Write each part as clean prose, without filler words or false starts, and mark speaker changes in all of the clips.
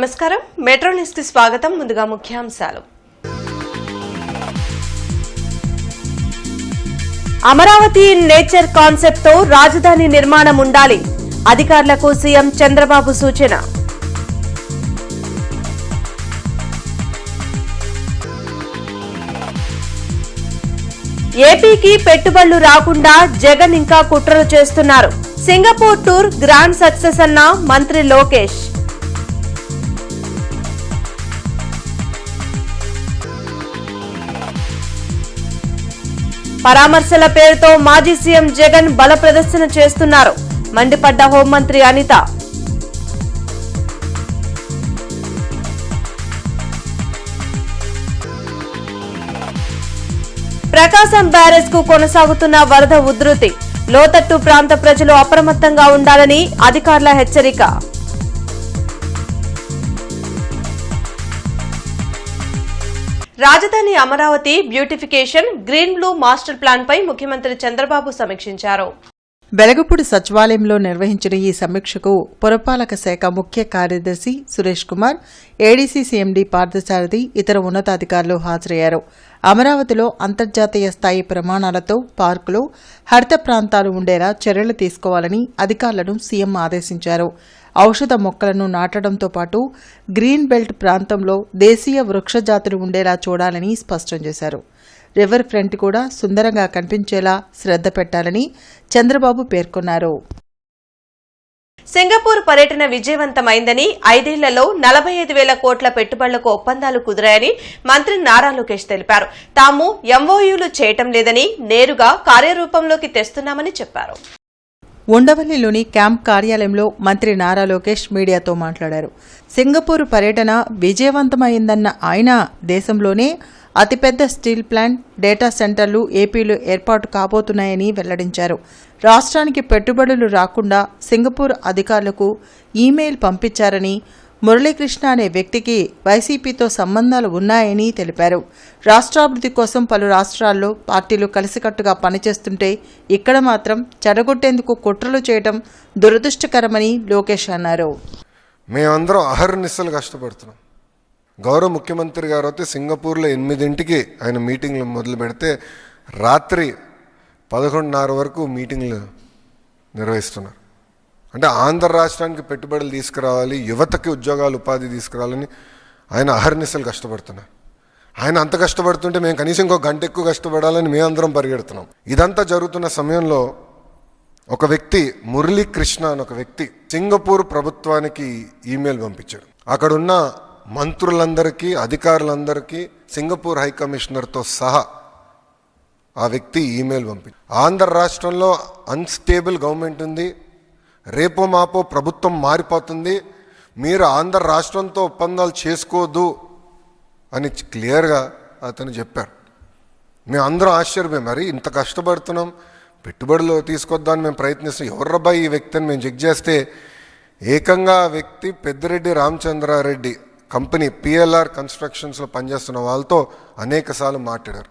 Speaker 1: నమస్కారం metro news కి స్వాగతం. ముందుగా ముఖ్యాంశాలు. అమరావతి నేచర్ కాన్సెప్ట్ తో రాజధాని నిర్మాణం ఉండాలి. అధికారులకు సీఎం చంద్రబాబు సూచన. ఏపీకి పెట్టుబడులు రాకుండా జగన్ ఇంకా కుట్రలు చేస్తున్నారు. సింగపూర్ టూర్ గ్రాండ్ సక్సెస్ అన్న మంత్రి లోకేష్. పరామర్శల పేరుతో మాజీ సీఎం జగన్ బల ప్రదర్శన చేస్తున్నారు. మండిపడ్డ హోంమంత్రి అనిత. ప్రకాశం బ్యారేజ్ కు కొనసాగుతున్న వరద ఉధృతి. లోతట్టు ప్రాంత ప్రజలు అప్రమత్తంగా ఉండాలని అధికారుల హెచ్చరిక. రాజధాని Amaravati beautification green blue master plan పై ముఖ్యమంత్రి చంద్రబాబు సమీక్షించారు.
Speaker 2: వెలగపూడి సచివాలయంలో నిర్వహించిన ఈ సమీక్షకు పురపాలక శాఖ ముఖ్య కార్యదర్శి సురేష్ కుమార్, ఏడీసీ సీఎండీ పార్థసారథి, ఇతర ఉన్నతాధికారులు హాజరయ్యారు. అమరావతిలో అంతర్జాతీయ స్థాయి ప్రమాణాలతో పార్కులు, హరిత ప్రాంతాలు ఉండేలా చర్యలు తీసుకోవాలని అధికారులను సీఎం ఆదేశించారు. ఔషధ మొక్కలను నాటడంతో పాటు గ్రీన్ బెల్ట్ ప్రాంతంలో దేశీయ వృక్ష జాతులు ఉండేలా చూడాలని స్పష్టం చేశారు. రివర్ ఫ్రంట్ కూడా సుందరంగా కనిపించేలా శ్రద్ధ పెట్టాలని చంద్రబాబు పేర్కొన్నారు.
Speaker 1: సింగపూర్ పర్యటన విజయవంతమైందని, 5 ఏళ్లలో 45,000 కోట్ల పెట్టుబడులకు ఒప్పందాలు కుదిరాయని మంత్రి నారా లోకేష్ తెలిపారు. తాము ఎంఓయూలు చేయటం లేదని, నేరుగా కార్యరూపంలోకి తెస్తున్నామని చెప్పారు.
Speaker 2: ఉండవల్లిలోని క్యాంప్ కార్యాలయంలో మంత్రి నారా లోకేష్ మీడియాతో మాట్లాడారు. సింగపూర్ పర్యటన విజయవంతమైందన్న ఆయన దేశంలోనే అతిపెద్ద స్టీల్ ప్లాంట్, డేటా సెంటర్లు ఏపీలో ఏర్పాటు కాబోతున్నాయని వెల్లడించారు. రాష్ట్రానికి పెట్టుబడులు రాకుండా సింగపూర్ అధికారులకు ఈమెయిల్ పంపించారని, మురళీకృష్ణ అనే వ్యక్తికి వైసీపీతో సంబంధాలు ఉన్నాయని తెలిపారు. రాష్ట్రాభివృద్ధి కోసం పలు రాష్ట్రాల్లో పార్టీలు కలిసికట్టుగా పనిచేస్తుంటే ఇక్కడ మాత్రం చెడగొట్టేందుకు కుట్రలు చేయడం దురదృష్టకరమని లోకేష్ అన్నారు.
Speaker 3: మేమందరం అహర్నిశలు కష్టపడుతున్నాం. గౌరవ ముఖ్యమంత్రి గారు అయితే సింగపూర్లో 8 ఆయన మీటింగ్లు మొదలు పెడితే రాత్రి 11:30 వరకు మీటింగ్లు నిర్వహిస్తున్నారు. అంటే ఆంధ్ర రాష్ట్రానికి పెట్టుబడులు తీసుకురావాలి, యువతకి ఉద్యోగాలు ఉపాధి తీసుకురావాలని ఆయన అహర్నిశలు కష్టపడుతున్నారు. ఆయన అంత కష్టపడుతుంటే మేము కనీసం ఇంకో గంట ఎక్కువ కష్టపడాలని మేమందరం పరిగెడుతున్నాం. ఇదంతా జరుగుతున్న సమయంలో ఒక వ్యక్తి, మురళీకృష్ణ అని ఒక వ్యక్తి, సింగపూర్ ప్రభుత్వానికి ఈమెయిల్ పంపించాడు. అక్కడున్న మంత్రులందరికీ, అధికారులందరికీ, సింగపూర్ హై కమిషనర్తో సహా ఆ వ్యక్తి ఈమెయిల్ పంపించాడు. ఆంధ్ర రాష్ట్రంలో అన్స్టేబుల్ గవర్నమెంట్ ఉంది, రేపో మాపో ప్రభుత్వం మారిపోతుంది, మీరు ఆంధ్ర రాష్ట్రంతో ఒప్పందాలు చేసుకోవద్దు అని క్లియర్గా అతను చెప్పారు. మేము అందరం ఆశ్చర్యపోయాం. మరి ఇంత కష్టపడుతున్నాం, పెట్టుబడులు తీసుకొద్దామని మేము ప్రయత్నిస్తాం, ఎవర్రబ్బాయి ఈ వ్యక్తిని మేము చెక్ చేస్తే ఏకంగా ఆ వ్యక్తి పెద్దిరెడ్డి రామచంద్రారెడ్డి కంపెనీ పిఎల్ఆర్ కన్స్ట్రక్షన్స్లో పనిచేస్తున్న వాళ్ళతో అనేకసార్లు మాట్లాడారు.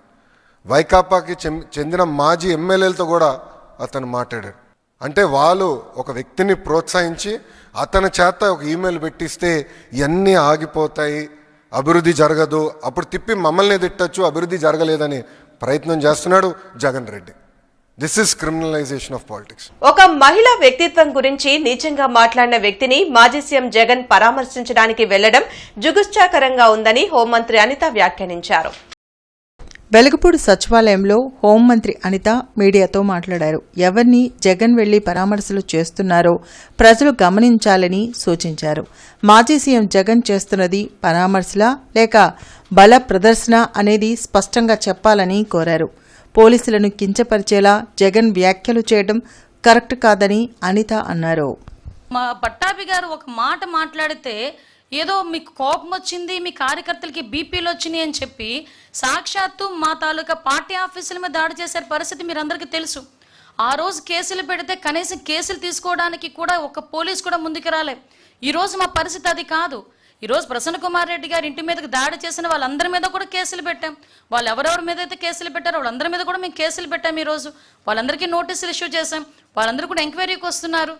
Speaker 3: వైకాపాకి చెందిన మాజీ ఎమ్మెల్యేలతో కూడా అతను మాట్లాడారు. అంటే వాళ్ళు ఒక వ్యక్తిని ప్రోత్సహించి అతని చేత ఒక ఈమెయిల్ పెట్టిస్తే ఇవన్నీ ఆగిపోతాయి, అభివృద్ధి జరగదు, అప్పుడు తిప్పి మమ్మల్ని తిట్టచ్చు, అభివృద్ధి జరగలేదని ప్రయత్నం చేస్తున్నాడు Jagan Reddy. This is criminalization of politics.
Speaker 1: ఒక మహిళా వ్యక్తిత్వం గురించి నీచంగా మాట్లాడిన వ్యక్తిని మాజీ సీఎం జగన్ పరామర్శించడానికి వెళ్లడం జుగుప్సాకరంగా ఉందని హోంమంత్రి అనిత వ్యాఖ్యానించారు.
Speaker 2: వెలగపూడి సచివాలయంలో హోంమంత్రి అనిత మీడియాతో మాట్లాడారు. ఎవరిని జగన్ వెళ్లి పరామర్శలు చేస్తున్నారో ప్రజలు గమనించాలని సూచించారు. మాజీ సీఎం జగన్ చేస్తున్నది పరామర్శలా లేక బల ప్రదర్శన అనేది స్పష్టంగా చెప్పాలని కోరారు. పోలీసులను కించపరిచేలా జగన్ వ్యాఖ్యలు చేయడం కరెక్ట్ కాదని అనిత అన్నారు.
Speaker 4: మా పట్టాభి గారు ఒక మాట మాట్లాడితే ఏదో మీకు కోపం వచ్చింది, మీ కార్యకర్తలకి బీపీలు వచ్చినాయి అని చెప్పి సాక్షాత్తు మా తాలూకా పార్టీ ఆఫీసుల మీద దాడి చేసే పరిస్థితి మీరు అందరికీ తెలుసు. ఆ రోజు కేసులు పెడితే కనీసం కేసులు తీసుకోవడానికి కూడా ఒక పోలీసు కూడా ముందుకు రాలే. ఈరోజు మా పరిస్థితి అది కాదు. ఈరోజు ప్రసన్న కుమార్ రెడ్డి గారి ఇంటి మీదకి దాడి చేసిన వాళ్ళందరి మీద కూడా కేసులు పెట్టాం. వాళ్ళు ఎవరెవరి మీద అయితే కేసులు పెట్టారో వాళ్ళందరి మీద కూడా మేము కేసులు పెట్టాం. ఈరోజు వాళ్ళందరికీ నోటీసులు ఇష్యూ చేశాం. వాళ్ళందరూ కూడా ఎంక్వైరీకి వస్తున్నారు.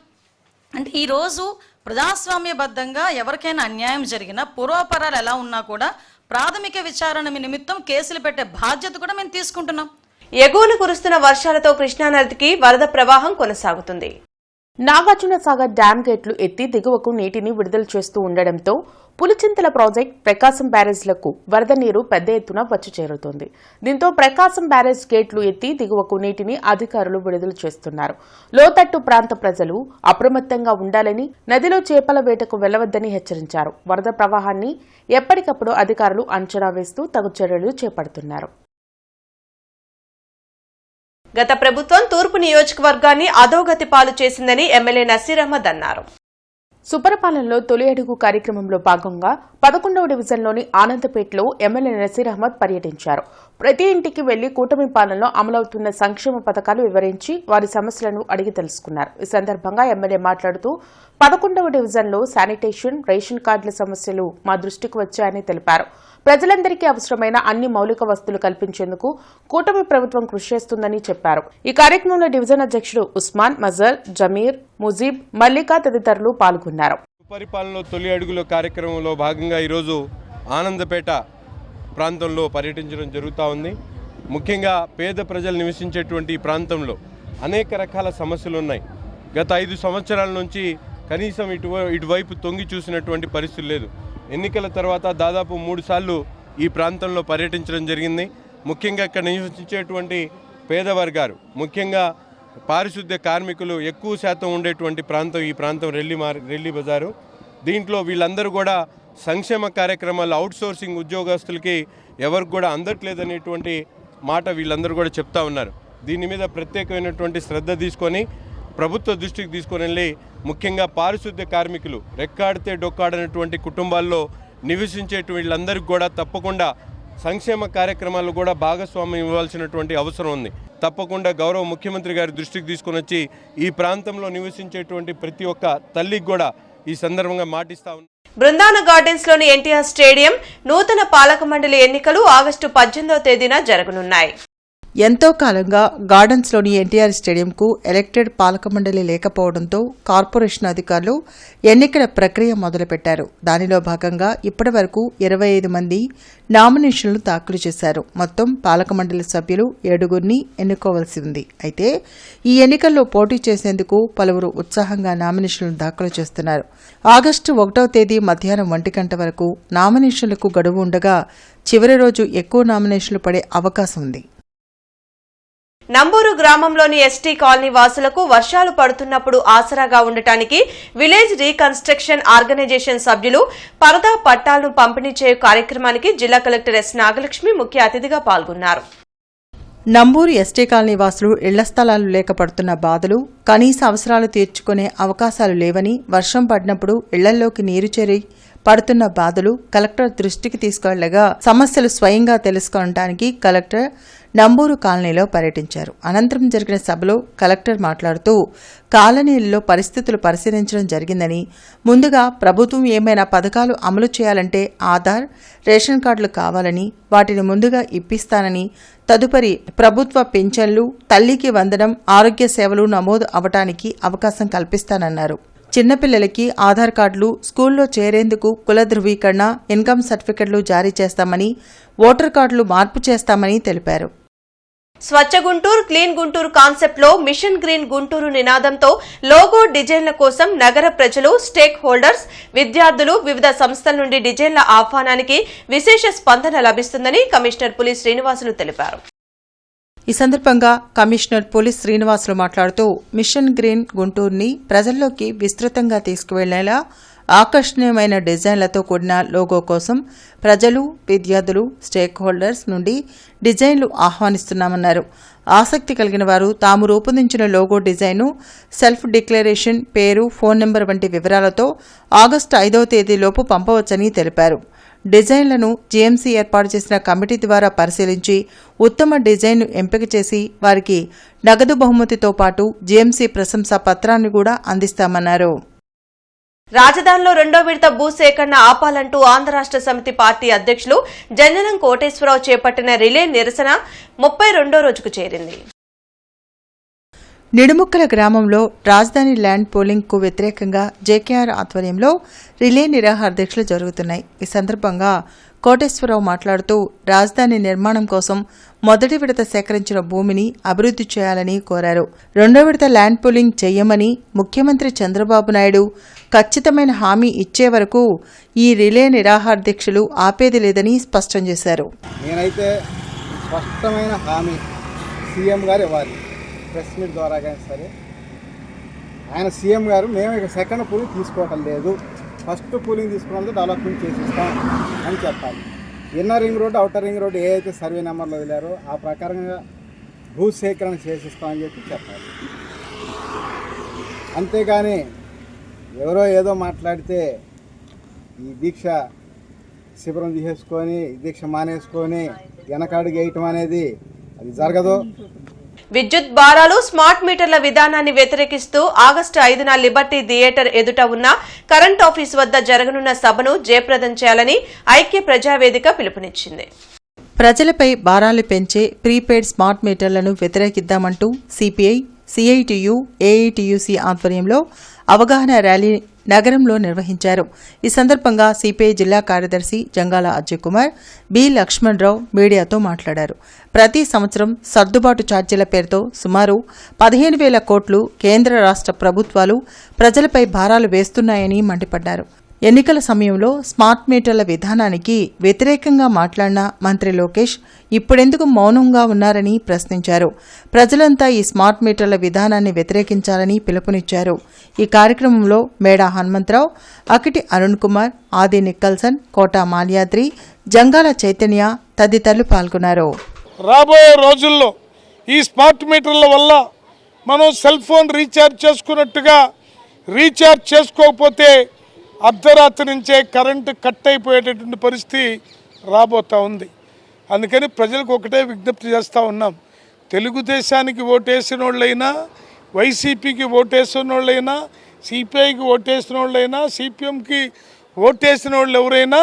Speaker 4: అంటే ఈరోజు ప్రజాస్వామ్యబద్ధంగా ఎవరికైనా అన్యాయం జరిగినా పూర్వాపరాలు ఎలా ఉన్నా కూడా ప్రాథమిక విచారణ నిమిత్తం కేసులు పెట్టే బాధ్యత కూడా మేము తీసుకుంటున్నాం.
Speaker 1: ఎగువన కురుస్తున్న వర్షాలతో కృష్ణానదికి వరద ప్రవాహం కొనసాగుతుంది.
Speaker 5: నాగార్జున సాగర్ డ్యాం గేట్లు ఎత్తి దిగువకు నీటిని విడుదల చేస్తూ ఉండడంతో పులిచింతల ప్రాజెక్ట్, ప్రకాశం బ్యారేజ్లకు వరద నీరు పెద్ద ఎత్తున వచ్చి చేరుతోంది. దీంతో ప్రకాశం బ్యారేజ్ గేట్లు ఎత్తి దిగువకు నీటిని అధికారులు విడుదల చేస్తున్నారు. లోతట్టు ప్రాంత ప్రజలు అప్రమత్తంగా ఉండాలని, నదిలో చేపల వేటకు వెళ్లవద్దని హెచ్చరించారు. వరద ప్రవాహాన్ని ఎప్పటికప్పుడు అధికారులు అంచనా వేస్తూ తగు చర్యలు చేపడుతున్నారు.
Speaker 1: గత ప్రభుత్వం తూర్పు నియోజకవర్గాన్ని అధోగతి పాలు చేసిందని ఎమ్మెల్యే నసీర్ అహ్మద్ అన్నారు.
Speaker 5: సుపరిపాలనలో తొలి అడుగు కార్యక్రమంలో భాగంగా 11వ డివిజన్లోని ఆనందపేటలో ఎమ్మెల్యే నసీర్ అహ్మద్ పర్యటించారు. ప్రతి ఇంటికి వెళ్లి కూటమి పాలనలో అమలవుతున్న సంక్షేమ పథకాలు వివరించి వారి సమస్యలను అడిగి తెలుసుకున్నారు. ఈ సందర్భంగా ఎమ్మెల్యే మాట్లాడుతూ 11వ డివిజన్లో శానిటేషన్, రేషన్ కార్డుల సమస్యలు మా దృష్టికి వచ్చాయని తెలిపారు. ప్రజలందరికీ అవసరమైన అన్ని మౌలిక వస్తువులు కల్పించేందుకు కూటమి ప్రభుత్వం కృషి చేస్తుందని చెప్పారు. ఈ కార్యక్రమంలో డివిజన్ అధ్యక్షుడు ఉస్మాన్, మజర్, జమీర్, ముజీబ్, మల్లికా తదితరులు పాల్గొన్నారు.
Speaker 6: సుపరిపాలనలో తొలి అడుగుల కార్యక్రమంలో భాగంగా ఈరోజు ఆనందపేట ప్రాంతంలో పర్యటించడం జరుగుతూ ఉంది. ముఖ్యంగా పేద ప్రజలు నివసించేటువంటి ఈ ప్రాంతంలో అనేక రకాల సమస్యలు ఉన్నాయి. గత 5 సంవత్సరాల నుంచి కనీసం ఇటువైపు తొంగి చూసినటువంటి పరిస్థితి లేదు. ఎన్నికల తర్వాత దాదాపు 3 సార్లు ఈ ప్రాంతంలో పర్యటించడం జరిగింది. ముఖ్యంగా ఇక్కడ నివసించేటువంటి పేద వర్గాలు, ముఖ్యంగా పారిశుద్ధ్య కార్మికులు ఎక్కువ శాతం ఉండేటువంటి ప్రాంతం ఈ ప్రాంతం రెల్లి బజారు. దీంట్లో వీళ్ళందరూ కూడా సంక్షేమ కార్యక్రమాలు అవుట్సోర్సింగ్ ఉద్యోగస్తులకి ఎవరికి కూడా అందట్లేదనేటువంటి మాట వీళ్ళందరూ కూడా చెప్తా ఉన్నారు. దీని మీద ప్రత్యేకమైనటువంటి శ్రద్ధ తీసుకొని ప్రభుత్వ దృష్టికి తీసుకొని వెళ్ళి ముఖ్యంగా పారిశుద్ధ్య కార్మికులు, రెక్కాడితే డొక్కాడనటువంటి కుటుంబాల్లో నివసించేటువంటి వీళ్ళందరికీ కూడా తప్పకుండా సంక్షేమ కార్యక్రమాలు కూడా భాగస్వామ్యం ఇవ్వాల్సినటువంటి అవసరం ఉంది. తప్పకుండా గౌరవ ముఖ్యమంత్రి గారి దృష్టికి తీసుకొని వచ్చి ఈ ప్రాంతంలో నివసించేటువంటి ప్రతి ఒక్క తల్లికి కూడా ఈ సందర్భంగా మాటిస్తా ఉంది.
Speaker 1: బృందావన గార్డెన్స్ లోని ఎన్టీఆర్ స్టేడియం నూతన పాలక మండలి ఎన్నికలు ఆగస్టు 18వ తేదీన జరగనున్నాయి.
Speaker 2: ఎంతో కాలంగా గార్డెన్స్లోని ఎన్టీఆర్ స్టేడియంకు ఎలక్టెడ్ పాలక మండలి లేకపోవడంతో కార్పొరేషన్ అధికారులు ఎన్నికల ప్రక్రియ మొదలుపెట్టారు. దానిలో భాగంగా ఇప్పటి వరకు 25 మంది నామినేషన్లు దాఖలు చేశారు. మొత్తం పాలక మండలి సభ్యులు 7గురిని ఎన్నుకోవాల్సి ఉంది. అయితే ఈ ఎన్నికల్లో పోటీ చేసేందుకు పలువురు ఉత్సాహంగా నామినేషన్లు దాఖలు చేస్తున్నారు. ఆగస్టు 1వ తేదీ మధ్యాహ్నం 1 గంట వరకు నామినేషన్లకు గడువు ఉండగా చివరి రోజు ఎక్కువ నామినేషన్లు పడే అవకాశం ఉంది.
Speaker 1: నంబూరు గ్రామంలోని ఎస్టీ కాలనీ వాసులకు వర్షాలు పడుతున్నప్పుడు ఆసరాగా ఉండటానికి విలేజ్ రీకన్స్ట్రక్షన్ ఆర్గనైజేషన్ సభ్యులు పరదా పట్టాలను పంపిణీ చేయు కార్యక్రమానికి జిల్లా కలెక్టర్ ఎస్ నాగలక్ష్మి ముఖ్య అతిథిగా పాల్గొన్నారు.
Speaker 2: నంబూరు ఎస్టీ కాలనీ వాసులు ఇళ్ల స్థలాలు లేక పడుతున్న బాధలు, కనీస అవసరాలు తీర్చుకునే అవకాశాలు లేవని, వర్షం పడినప్పుడు ఇళ్లలోకి నీరు చేరి పడుతున్న బాధలు కలెక్టర్ దృష్టికి తీసుకెళ్లగా సమస్యలు స్వయంగా తెలుసుకోవడానికి కలెక్టర్ నంబూరు కాలనీలో పర్యటించారు. అనంతరం జరిగిన సభలో కలెక్టర్ మాట్లాడుతూ కాలనీల్లో పరిస్థితులు పరిశీలించడం జరిగిందని, ముందుగా ప్రభుత్వం ఏమైనా పథకాలు అమలు చేయాలంటే ఆధార్, రేషన్ కార్డులు కావాలని, వాటిని ముందుగా ఇప్పిస్తానని, తదుపరి ప్రభుత్వ పింఛన్లు, తల్లికి వందనం, ఆరోగ్య సేవలు నమోదు అవటానికి అవకాశం కల్పిస్తానన్నారు. చిన్నపిల్లలకి ఆధార్ కార్డులు, స్కూల్లో చేరేందుకు కుల ధృవీకరణ, ఇన్కమ్ సర్టిఫికెట్లు జారీ చేస్తామని, ఓటర్ కార్డులు మార్పు చేస్తామని తెలిపారు.
Speaker 1: స్వచ్ఛ గుంటూరు, క్లీన్ గుంటూరు కాన్సెప్ట్ లో మిషన్ గ్రీన్ గుంటూరు నినాదంతో లోగో డిజైన్ల కోసం నగర ప్రజలు, స్టేక్ హోల్డర్స్, విద్యార్థులు, వివిధ సంస్థల నుండి డిజైన్ల ఆహ్వానానికి విశేష స్పందన లభిస్తుందని కమిషనర్ పులి శ్రీనివాసులు తెలిపారు.
Speaker 2: ఈ సందర్భంగా కమిషనర్ పులి శ్రీనివాసులు మాట్లాడుతూ మిషన్ గ్రీన్ గుంటూరుని ప్రజల్లోకి విస్తృతంగా తీసుకువెళ్లేలా ఆకర్షణీయమైన డిజైన్లతో కూడిన లోగో కోసం ప్రజలు, విద్యార్థులు, స్టేక్ హోల్డర్స్ నుండి డిజైన్లు ఆహ్వానిస్తున్నామన్నారు. ఆసక్తి కలిగిన వారు తాము రూపొందించిన లోగో డిజైన్ను సెల్ఫ్ డిక్లరేషన్, పేరు, ఫోన్ నెంబర్ వంటి వివరాలతో ఆగస్టు 5వ తేదీలోపు పంపవచ్చని తెలిపారు. డిజైన్లను జీఎంసీ ఏర్పాటు చేసిన కమిటీ ద్వారా పరిశీలించి ఉత్తమ డిజైన్ను ఎంపిక చేసి వారికి నగదు బహుమతితో పాటు జీఎంసీ ప్రశంసా పత్రాన్ని కూడా అందిస్తామన్నారు.
Speaker 1: రాజధానిలో 2వ విడత భూసేకరణ ఆపాలంటూ ఆంధ్ర రాష్ట్ర సమితి పార్టీ అధ్యక్షులు జంజనం కోటేశ్వరరావు చేపట్టిన రిలే నిరసన 32వ రోజుకు చేరింది.
Speaker 2: నిడుముక్కల గ్రామంలో రాజధాని ల్యాండ్ పోలింగ్ కు వ్యతిరేకంగా జేకేఆర్ ఆధ్వర్యంలో రిలే నిరాహార దీక్షలు జరుగుతున్నాయి. ఈ సందర్భంగా కోటేశ్వరరావు మాట్లాడుతూ రాజధాని నిర్మాణం కోసం మొదటి విడత సేకరించిన భూమిని అభివృద్ధి చేయాలని కోరారు. రెండో విడత ల్యాండ్ పూలింగ్ చేయమని ముఖ్యమంత్రి చంద్రబాబు నాయుడు ఖచ్చితమైన హామీ ఇచ్చే వరకు ఈ రిలే నిరాహార దీక్షలు ఆపేది లేదని స్పష్టం చేశారు.
Speaker 7: నేనైతే స్పష్టమైన హామీ సీఎం గారు ఇవ్వాలి, ప్రెస్ మీట్ ద్వారా కానీ సరే. ఆయన సీఎం గారు మేము ఇక సెకండ్ పూలింగ్ తీసుకోవటం లేదు, ఫస్ట్ పూలింగ్ తీసుకున్నది డెవలప్మెంట్ చేసిస్తాం అని చెప్పాలి. Inner ring road, outer ring road ఏ అయితే సర్వే నెంబర్లు వదిలారో ఆ ప్రకారంగా భూసేకరణ చేసిస్తామని చెప్పాలి. అంతేగాని ఎవరో ఏదో మాట్లాడితే ఈ దీక్ష శిబిరం తీసేసుకొని దీక్ష మానేసుకొని వెనకాడుగు వేయటం అనేది అది జరగదు.
Speaker 1: విద్యుత్ భారాలు స్మార్ట్ మీటర్ల విధానాన్ని వ్యతిరేకిస్తూ ఆగస్టు 5న లిబర్టీ థియేటర్ ఎదుట ఉన్న కరెంట్ ఆఫీస్ వద్ద జరగనున్న సభను జయప్రదం చేయాలని ఐక్య ప్రజావేదిక పిలుపునిచ్చింది.
Speaker 2: ప్రజలపై భారాలు పెంచే ప్రీపెయిడ్ స్మార్ట్ మీటర్లను వ్యతిరేకిద్దామంటూ సిపిఐ, సిఐటియు, ఏఐటియుసి ఆధ్వర్యంలో అవగాహన ర్యాలీ నగరంలో నిర్వహించారు. ఈ సందర్భంగా సిపిఐ జిల్లా కార్యదర్శి జంగాల అజయ్ కుమార్, బి లక్ష్మణరావు మీడియాతో మాట్లాడారు. ప్రతి సంవత్సరం సర్దుబాటు ఛార్జీల పేరుతో సుమారు 15,000 కోట్లు కేంద్ర రాష్ట్ర ప్రభుత్వాలు ప్రజలపై భారాలు వేస్తున్నాయని మండిపడ్డారు. ఎన్నికల సమయంలో స్మార్ట్ మీటర్ల విధానానికి వ్యతిరేకంగా మాట్లాడిన మంత్రి లోకేష్ ఇప్పుడెందుకు మౌనంగా ఉన్నారని ప్రశ్నించారు. ప్రజలంతా ఈ స్మార్ట్ మీటర్ల విధానాన్ని వ్యతిరేకించాలని పిలుపునిచ్చారు. ఈ కార్యక్రమంలో మేడా హనుమంతరావు, అకిటి అరుణ్ కుమార్, ఆది నిక్కల్సన్, కోటా మాల్యాద్రి, జంగాల చైతన్య తదితరులు పాల్గొన్నారు.
Speaker 8: రాబోయే రోజుల్లో ఈ స్మార్ట్ మీటర్ల వల్ల మనం సెల్ ఫోన్ రీఛార్జ్ చేసుకున్నట్టుగా రీఛార్జ్ చేసుకోకపోతే అర్ధరాత్రి నుంచే కరెంటు కట్ అయిపోయేటటువంటి పరిస్థితి రాబోతూ ఉంది. అందుకని ప్రజలకు ఒకటే విజ్ఞప్తి చేస్తూ ఉన్నాం. తెలుగుదేశానికి ఓటేసిన వాళ్ళైనా, వైసీపీకి ఓటేసిన వాళ్ళైనా, సిపిఐకి ఓటేసిన వాళ్ళైనా, సిపిఎంకి ఓటేసిన వాళ్ళు ఎవరైనా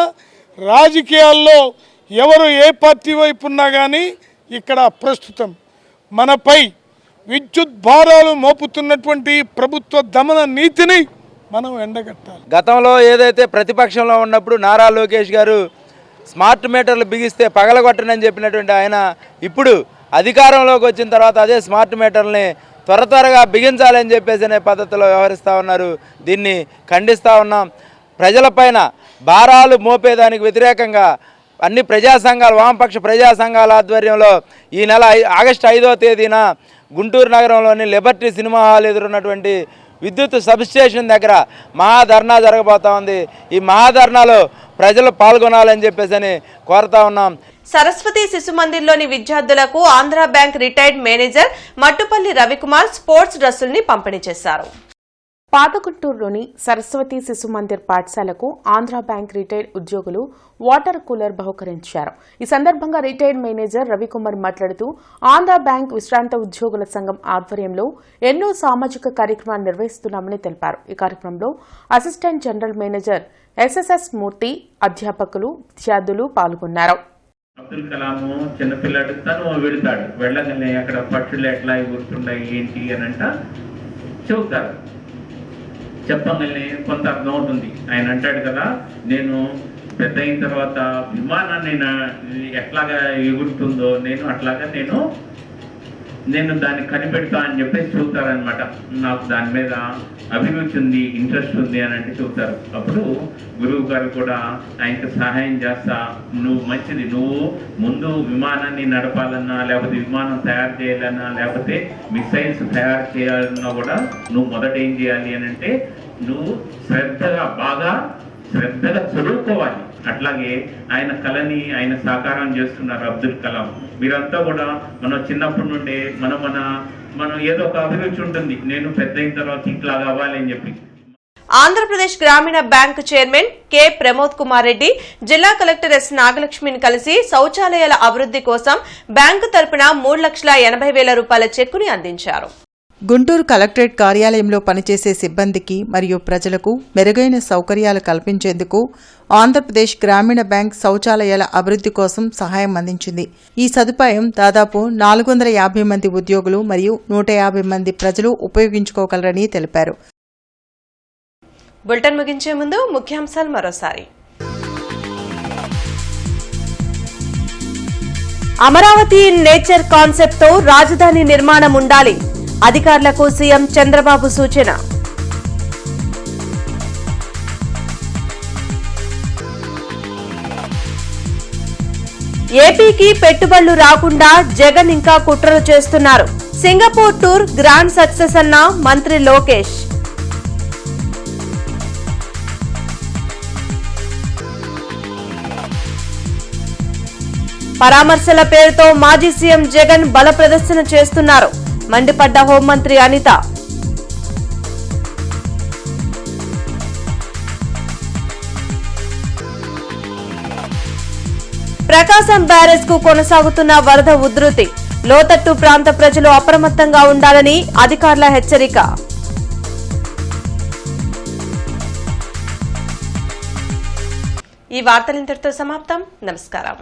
Speaker 8: రాజకీయాల్లో ఎవరు ఏ పార్టీ వైపు ఉన్నా కానీ ఇక్కడ ప్రస్తుతం మనపై విద్యుత్ భారాలు మోపుతున్నటువంటి ప్రభుత్వ దమన నీతిని మనం ఎండగట్టాలి.
Speaker 9: గతంలో ఏదైతే ప్రతిపక్షంలో ఉన్నప్పుడు నారా లోకేష్ గారు స్మార్ట్ మీటర్లు బిగిస్తే పగలగొట్టనని చెప్పినటువంటి ఆయన ఇప్పుడు అధికారంలోకి వచ్చిన తర్వాత అదే స్మార్ట్ మీటర్లని త్వరగా బిగించాలని చెప్పేసి అనే పద్ధతిలో వ్యవహరిస్తూ ఉన్నారు. దీన్ని ఖండిస్తూ ఉన్నాం. ప్రజలపైన భారాలు మోపేదానికి వ్యతిరేకంగా అన్ని ప్రజా సంఘాలు, వామపక్ష ప్రజా సంఘాల ఆధ్వర్యంలో ఈ నెల ఆగస్టు 5వ తేదీన గుంటూరు నగరంలోని లిబర్టీ సినిమా హాల్ ఎదురున్నటువంటి విద్యుత్ సబ్స్టేషన్ దగ్గర మహాధర్నా జరగబోతా ఉంది. ఈ మహాధర్నాలో ప్రజలు పాల్గొనాలని చెప్పేసి కోరుతా ఉన్నాం.
Speaker 1: సరస్వతి శిశు మందిర్లోని విద్యార్థులకు Andhra bank retired manager Mattupalli Ravikumar sports డ్రెస్సుల్ని పంపిణీ చేశారు.
Speaker 5: పాతగుంటూరులోని సరస్వతి శిశు మందిర్ పాఠశాలకు ఆంధ్ర బ్యాంక్ రిటైర్డ్ ఉద్యోగులు వాటర్ కూలర్ బహుకరించారు. ఈ సందర్భంగా రిటైర్డ్ మేనేజర్ రవికుమార్ మాట్లాడుతూ ఆంధ్ర బ్యాంక్ విశ్రాంత ఉద్యోగుల సంఘం ఆధ్వర్యంలో ఎన్నో సామాజిక కార్యక్రమాలు నిర్వహిస్తున్నామని తెలిపారు. ఈ కార్యక్రమంలో అసిస్టెంట్ జనరల్ మేనేజర్ ఎస్ఎస్ఎస్ మూర్తి, అధ్యాపకులు, విద్యార్థులు పాల్గొన్నారు.
Speaker 10: అబ్దుల్ కలాము చిన్నపిల్లాడు, తను వెళతాడు, వెళ్ళగానే అక్కడ పక్షులు ఎట్లా ఎగురుతున్నాయి ఏంటి అని చెబుతారు. చెప్పగానే కొంత అర్థం అవుతుంది. ఆయన అంటాడు కదా, నేను పెద్ద అయిన తర్వాత విమానాన్ని ఎట్లాగా ఎగురుతుందో నేను అట్లాగా నేను దాన్ని కనిపెడతా అని చెప్పేసి చూస్తారనమాట. నాకు దాని మీద అభిరుచి ఉంది, ఇంట్రెస్ట్ ఉంది అని అంటే చూస్తారు. అప్పుడు గురువు గారు కూడా ఆయనకు సహాయం చేస్తా, నువ్వు మంచిది, నువ్వు ముందు విమానాన్ని నడపాలన్నా, లేకపోతే విమానం తయారు చేయాలన్నా, లేకపోతే మిసైల్స్ తయారు చేయాలన్నా కూడా నువ్వు మొదట ఏం చేయాలి అని అంటే నువ్వు బాగా శ్రద్ధగా చదువుకోవాలి. అట్లాగే ఆయన కళని ఆయన సాకారం చేస్తున్నారు అబ్దుల్ కలాం. మీరంతా కూడా మనం చిన్నప్పటి నుండే మనం ఏదో ఒక అభిరుచి ఉంటుంది, నేను పెద్ద అయిన తర్వాత ఇట్లా కావాలి అని చెప్పి.
Speaker 1: ఆంధ్రప్రదేశ్ గ్రామీణ bank chairman K Pramod Kumar Reddy జిల్లా కలెక్టర్ ఎస్ నాగలక్ష్మిని కలిసి శౌచాలయాల అభివృద్ధి కోసం బ్యాంకు తరపున 3,80,000 రూపాయల చెక్కుని అందించారు.
Speaker 2: గుంటూరు కలెక్టరేట్ కార్యాలయంలో పనిచేసే సిబ్బందికి మరియు ప్రజలకు మెరుగైన సౌకర్యాలు కల్పించేందుకు ఆంధ్రప్రదేశ్ గ్రామీణ బ్యాంక్ శౌచాలయాల అభివృద్ధి కోసం సహాయం అందించింది. ఈ సదుపాయం దాదాపు 450 మంది ఉద్యోగులు మరియు 150 మంది ప్రజలు ఉపయోగించుకోగలరని తెలిపారు.
Speaker 1: బులెటిన్ ముగించే ముందు ముఖ్యాంశాలు మరోసారి. అమరావతి నేచర్ కాన్సెప్ట్ తో రాజధాని నిర్మాణం ఉండాలి. అధికారులకు సీఎం చంద్రబాబు సూచన. ఏపీకి పెట్టుబడులు రాకుండా జగన్ ఇంకా కుట్రలు చేస్తున్నారు. సింగపూర్ టూర్ గ్రాండ్ సక్సెస్ అన్న మంత్రి లోకేష్. పరామర్శల పేరుతో మాజీ సీఎం జగన్ బల ప్రదర్శన చేస్తున్నారు. మండిపడ్డ హోంమంత్రి అనిత. ప్రకాశం బ్యారేజ్ కు కొనసాగుతున్న వరద ఉధృతి. లోతట్టు ప్రాంత ప్రజలు అప్రమత్తంగా ఉండాలని అధికారుల హెచ్చరిక. ఈ వార్తలు ఇంతటితో సమాప్తం. నమస్కారం.